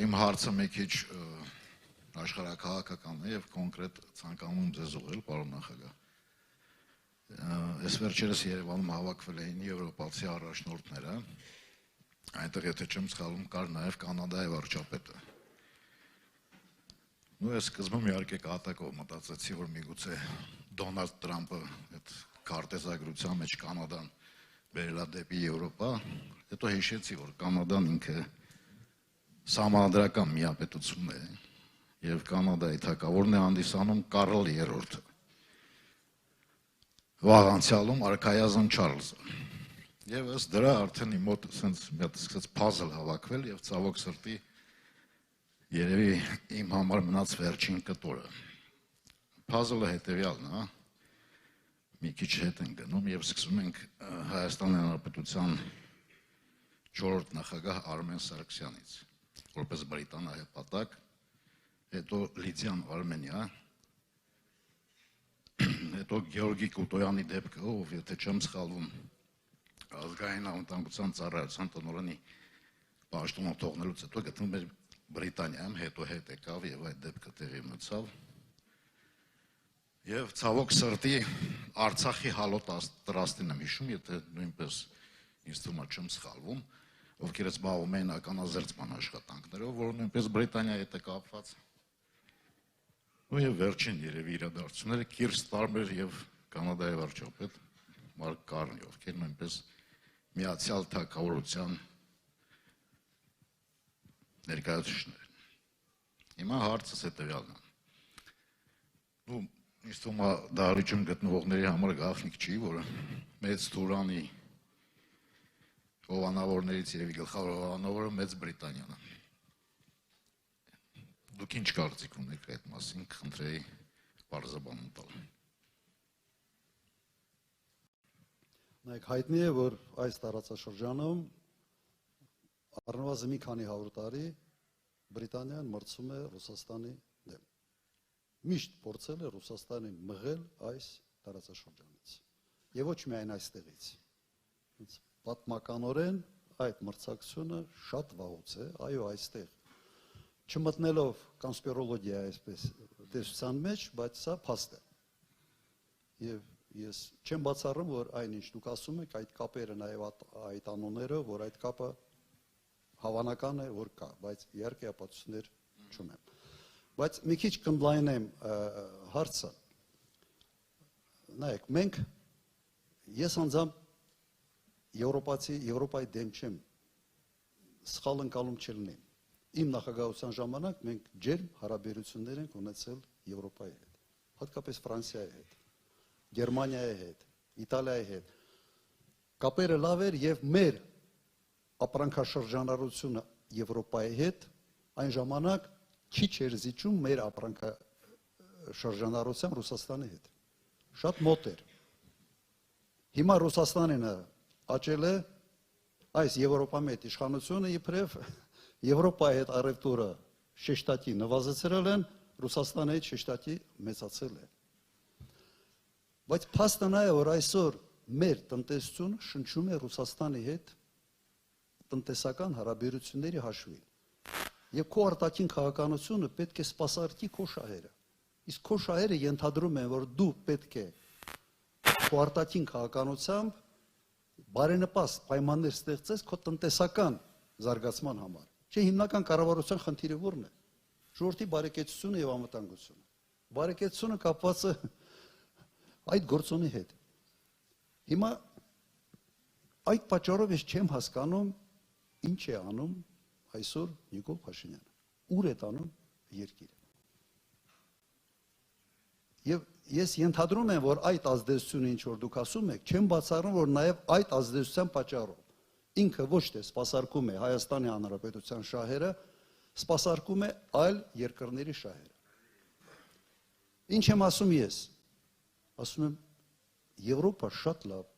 Իմ հարցը մի քիչ աշխարհաքաղաքական է եւ կոնկրետ ցանկանում եմ ձեզ ուղղել, պարոն նախագահ։ Այս վերջերս Երևանում հավաքվել էին եվրոպացի առաջնորդները, այնտեղ եթե չեմ սխալվում կար նաեւ Կանադայի վարչապետը։ Ես սկզբում իհարկե կատակով մտածեցի, որ միգուցե Դոնալդ Թրամփը այդ քարտեզագրության մեջ Կանադան բերելա դեպի Եվրոպա, հետո հիշեցի, որ Կանադան ինքը սահմանադրական միապետություն է եւ Կանադայի թագավորն է հանդիսանում Կարլ III-ը, վաղ անցյալում արքայազն Չարլզը։ Եվ ըստ դրա արդեն իմ մոտ ասենց մի հատ սկսեց փազլ հավաքվել եւ ցավոք սրտի երևի իմ համար մնաց վերջին կտորը։ Փազլը հետեւյալն է, մի քիչ հետ են գնում եւ սկսում ենք Հայաստանի Հանրապետության 4-րդ նախագահ Արմեն Սարգսյանից, որպես բրիտանահեպատակ, հետո Լիդիան Արմենիա, հետո Գեորգի Կուտոյանի դեպքը, ով եթե չեմ սխալվում, ազգային անվտանգության ծառայության տնօրենի պաշտոնը թողնելուց հետո գտնվում էր Բրիտանիայում, հետո հետ եկավ եւ այդ դեպքը տեղի ունեցավ։ Եվ ցավոք սրտի Արցախի հալոտ տրաստին եմ հիշում, եթե նույնպես ինձ թվում է չեմ սխալվում, ովքեր զբաղվում էին ականազերծման աշխատանքներով, որը նույնպես Բրիտանիայի հետ է կապված։ Եվ վերջին երևի իրադարձությունները Կիր Ստարմեր եւ Կանադայի վարչապետ Մարկ Կարնի, ովքեր նույնպես միացյալ թագավորության ներկայացուցիչներ են։ Հիմա հարցս հետեւյալն է։ Ինձ թվում է դահլիճում գտնվողների համար գաղտնիք չի, որ մեծ Թուրանի հովանավորներից երևի գլխավոր հովանավորը Մեծ Բրիտանիան է։ Դուք ինչ կարծիք ունեք այդ մասին, խնդրեի պարզաբանում տալ։ Նայեք, հայտնի է, որ այս տարածաշրջանում առնվազն մի քանի 100 տարի Բրիտանիան մրցում է Ռուսաստանի դեմ։ Միշտ փորձել է Ռուսաստանին մղել այս տարածաշրջանից։ Եվ ոչ միայն այստեղից։ Պատմականորեն այդ մրցակցությունը շատ վաղուց է, այո, այստեղ։ Չմտնելով կոնսպիրոլոգիա այսպես տեսության մեջ, բայց սա փաստ է։ Եվ ես չեմ բացառում, որ այնինչ դուք ասում եք, այդ կապերը նաև այդ անունները, որ այդ կապը հավանական է, որ կա, բայց իհարկե ապացույցներ չունեմ։ Բայց մի քիչ կընդլայնեմ հարցը։ Նայեք, մենք ես անձամբ Եվրոպայի դեմ չեմ, սխալ ընկալում չլինի։ Իմ նախագահության ժամանակ մենք ջերմ հարաբերություններ ենք ունեցել Եվրոպայի հետ, հատկապես Ֆրանսիայի հետ, Գերմանիայի հետ, Իտալիայի հետ։ Կապերը լավ էր եւ մեր ապրանքաշրջանառությունը Եվրոպայի հետ այն ժամանակ քիչ էր զիջում մեր ապրանքաշրջանառության Ռուսաստանի հետ։ Շատ մոտ էր։ Հիմա Ռուսաստանին աճել է այս Եվրոպամետ իշխանությունը իբրև Եվրոպայի հետ առևտուրը շեշտակի նվազեցրել են, Ռուսաստանի հետ շեշտակի մեծացել է։ Բայց փաստը նա է, որ այսօր մեր տնտեսությունը շնչում է Ռուսաստանի հետ տնտեսական հարաբերությունների հաշվին։ Եվ քո արտաքին քաղաքականությունը պետք է սպասարկի քո շահերը։ Իսկ քո շահերը ենթադրում են, որ դու պետք է քո արտաքին քաղաքականությամբ բարենպաստ պայմաններ ստեղծես քո տնտեսական զարգացման համար։ Չէ, հիմնական կառավարության խնդիրը ո՞րն է։ Ժողովրդի բարեկեցությունը եւ անվտանգությունը։ Բարեկեցությունը կապված է այդ գործոնի հետ։ Հիմա այդ պատճառով ես չեմ հասկանում ինչ է անում այսօր Նիկոլ Փաշինյանը։ Ուր է տանում երկիրը։ Եվ ես ենթադրում եմ, որ այդ ազդեցությունը ինչ որ դուք ասում եք, չեմ բացառում, որ նաև այդ ազդեցության պատճառով ինքը ոչ թե սպասարկում է Հայաստանի Հանրապետության շահերը, սպասարկում է այլ երկրների շահերը։ Ինչ եմ ասում ես։ Ասում եմ Եվրոպա շատ լավ։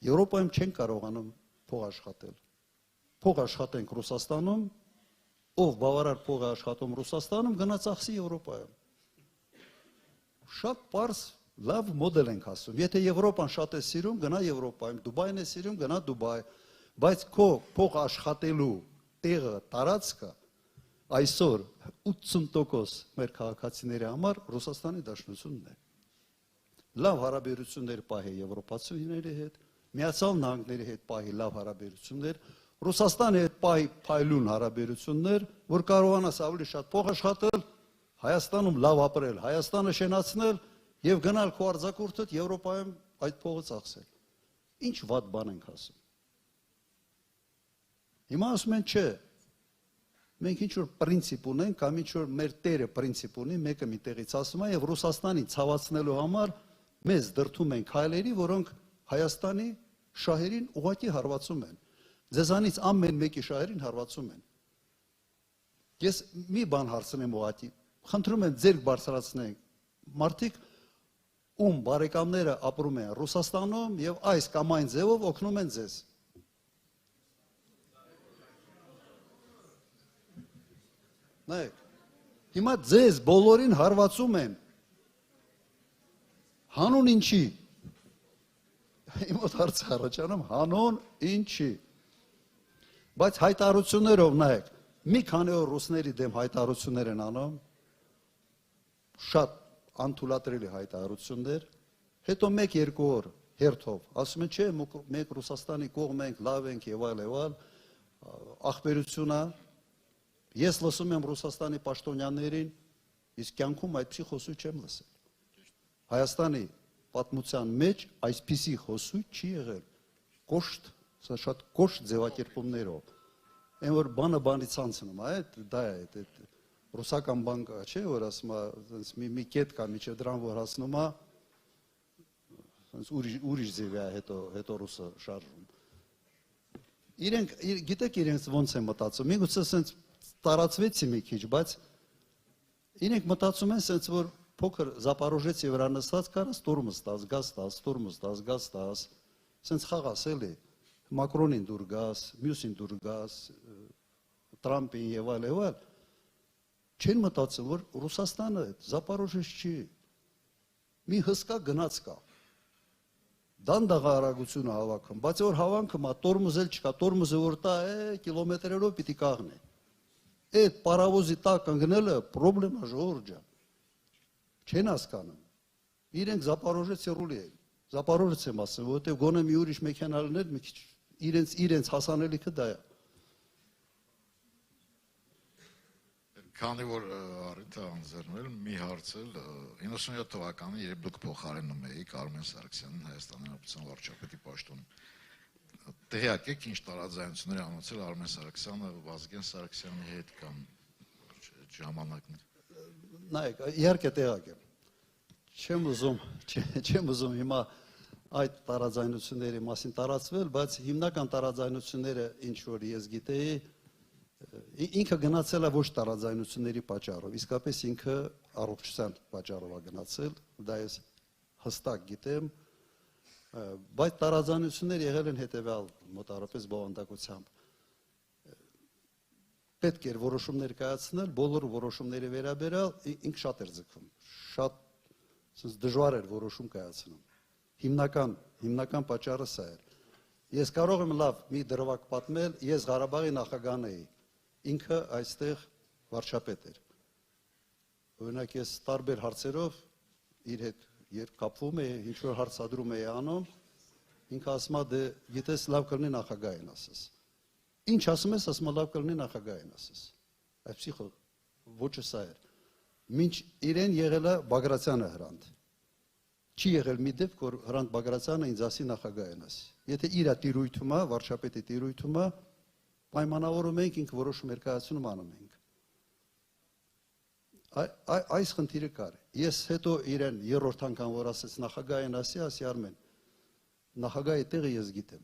Եվրոպայում չեն կարողանում փող աշխատել։ Փող աշխատենք Ռուսաստանում, ով բավարար փող է աշխատում Ռուսաստանում, գնա ծախսի Եվրոպայում։ Շատ պարզ լավ մոդել ենք ասում։ Եթե Եվրոպան շատ է սիրում, գնա Եվրոպայում, Դուբայն է սիրում, գնա Դուբայ, բայց քո փող աշխատելու տեղը, տարածքը Այսօր 80% մեր քաղաքացիների համար Ռուսաստանի Դաշնությունն է։ Լավ հարաբերություններ պահի եվրոպացիների հետ, Միացյալ Նահանգների հետ պահի լավ հարաբերություններ, Ռուսաստանի հետ պահի փայլուն հարաբերություններ, որ կարողանաս ավելի շատ փող աշխատել, Հայաստանում լավ ապրել, Հայաստանը շենացնել եւ գնալ քո արձակուրդդ Եվրոպայում այդ փողը ծախսել։ Ինչ վատ բան ենք ասում։ Հիմա ասում են չէ։ Մենք ինչ որ պրինցիպ ունենք, կամ ինչ որ մեր տերը պրինցիպ ունի, մեկը մի տեղից ասում է եւ Ռուսաստանին ցավացնելու համար մեզ դրթում են քայլերի, որոնք Հայաստանի շահերին ուղղակի հարվածում են։ Ձեզանից ամեն մեկի շահերին հարվածում են։ Ես մի բան հարցնեմ ուղղակի, խնդրում եմ ձեր բարձրացնենք։ Մարդիկ ում բարեկամները ապրում են Ռուսաստանում եւ այս կամ այն ձևով օգնում են ձեզ։ Նայեք, հիմա ձեզ բոլորին հարվածում են։ Հանուն ինչի։ Իմ մոտ հարց առաջանում հանուն ինչի։ Բայց հայտարարություններով նայեք, մի քանի օր ռուսների դեմ հայտարարություններ են անում, շատ անթույլատրելի հայտարարություններ, հետո 1-2 օր հերթով ասում են չէ, մենք Ռուսաստանի կողմ ենք, լավ ենք եւ այլ, ախբերությունը, ես լսում եմ Ռուսաստանի պաշտոնյաներին, իսկ կյանքում այդպիսի խոսույթ չեմ լսել։ Հայաստանի պատմության մեջ այսպիսի խոսույթ չի եղել, կոշտ, շատ կոշտ ձևակերպումներով, այն որ բանը բանից անցնում, դա է, ռուսական բան կա, չէ, որ ասում է, մի կետ կա, միջև դրան որ հասնում է, ուրիշ ձև է հետո ռուսը շարժում։ Իրենք, գիտեք իրենց ոնց է մտածում, միգուցե սենց տարածվեցի մի քիչ, բայց իրենք մտածում են սենց, որ փոքր Զապարոժեցի վրա նստած կարաս տուրմս տաս, սենց խաղաս էլի, Մակրոնին դուր գաս, մյուսին դուր գաս, Տրամպին եւ այլ, չեն մտածում, որ Ռուսաստանը Զապարոժեց չի, մի հսկա գնաց կա, դանդաղ արագությունը հավաքում, բայց որ հավանքում է, տորմուզ էլ չկա, տորմուզը որ տա է, կիլոմետրերով պիտի կաղնի, այդ պարավոզի տակ ընգնելը պրոբլեմա ժողովուրդ ջան, չեն հասկանում, իրենք Զապարոժեցի ռուլի են, Զապարոժեց եմ ասում, որովհետև գոնե մի ուրիշ մեքենա լիներ, մի քիչ իրենց հասանելիքը դա է։ Քանի որ առիթ է անձեռնել, մի հարցել 97 թվականին, երբ դուք փոխարինում էիք Արմեն Սարգսյանին Հայաստանի Հանրապետության վարչապետի պաշտոնին, տեղյակ եք ինչ տարաձայնություններ անցել Արմեն Սարգսյանը Վազգեն Սարգսյանի հետ կամ ժամանակներ։ Նայեք, իհարկե տեղյակ եմ։ Չեմ ուզում հիմա այդ տարաձայնությունների մասին տարածվել, բայց հիմնական տարաձայնությունները ինչ որ ես գիտեի, ինքը գնացել է ոչ տարաձայնությունների պատճառով, իսկապես ինքը առողջության պատճառով է գնացել, դա ես հստակ գիտեմ, բայց տարաձայնություններ եղել են հետևյալ մոտավորապես բովանդակությամբ։ Պետք էր որոշումներ կայացնել, բոլոր որոշումների վերաբերյալ ինքը շատ էր ձգում, շատ դժվար էր որոշում կայացնում։ Հիմնական պատճառը սա էր։ Ես կարող եմ լավ մի դրվագ պատմել, ես Ղարաբաղի նախագահն էի, ինքը այստեղ վարչապետ էր։ Օրինակ ես տարբեր հարցերով իր հետ երբ կապվում էի, ինչ որ հարցադրում էի անում, ինքը ասում է դե գիտես լավ կլինի նախագահին ասես։ Ինչ ասում ես, ասում լավ կլինի նախագահին ասես։ Այսպիսի ոչը սա էր։ Մինչ իրեն եղել է Բագրատյանը Հրանտ։ Չի եղել մի դեպք, որ Հրանտ Բագրատյանը ինձ ասի նախագահին ասի։ Եթե իր տիրույթում է, վարչապետի տիրույթում է, պայմանավորում ենք, ինքը որոշումներ կայացնում անում ենք։ Այս խնդիրը կար։ Ես հետո իրեն երրորդ անգամ որ ասեց նախագահին ասի Արմեն, նախագահի տեղը ես գիտեմ։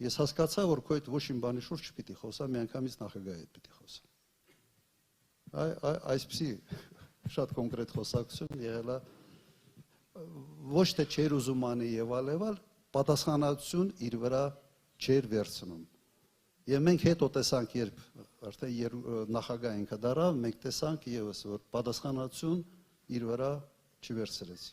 Ես հասկացա, որ քո այդ ոչ իմ բանի շուրջ չպիտի խոսամ, միանգամից նախագահի հետ պիտի խոսամ։ Այսպիսի շատ կոնկրետ խոսակցություն եղել է, ոչ թե չեր ուզում անի եւ այլ, պատասխանատվություն իր վրա չեր վերցնում։ Եվ մենք հետո տեսանք, երբ արդեն նախագահ ինքը դարավ, մենք տեսանք եւս, որ պատասխանատվություն իր վրա չվերցրեց։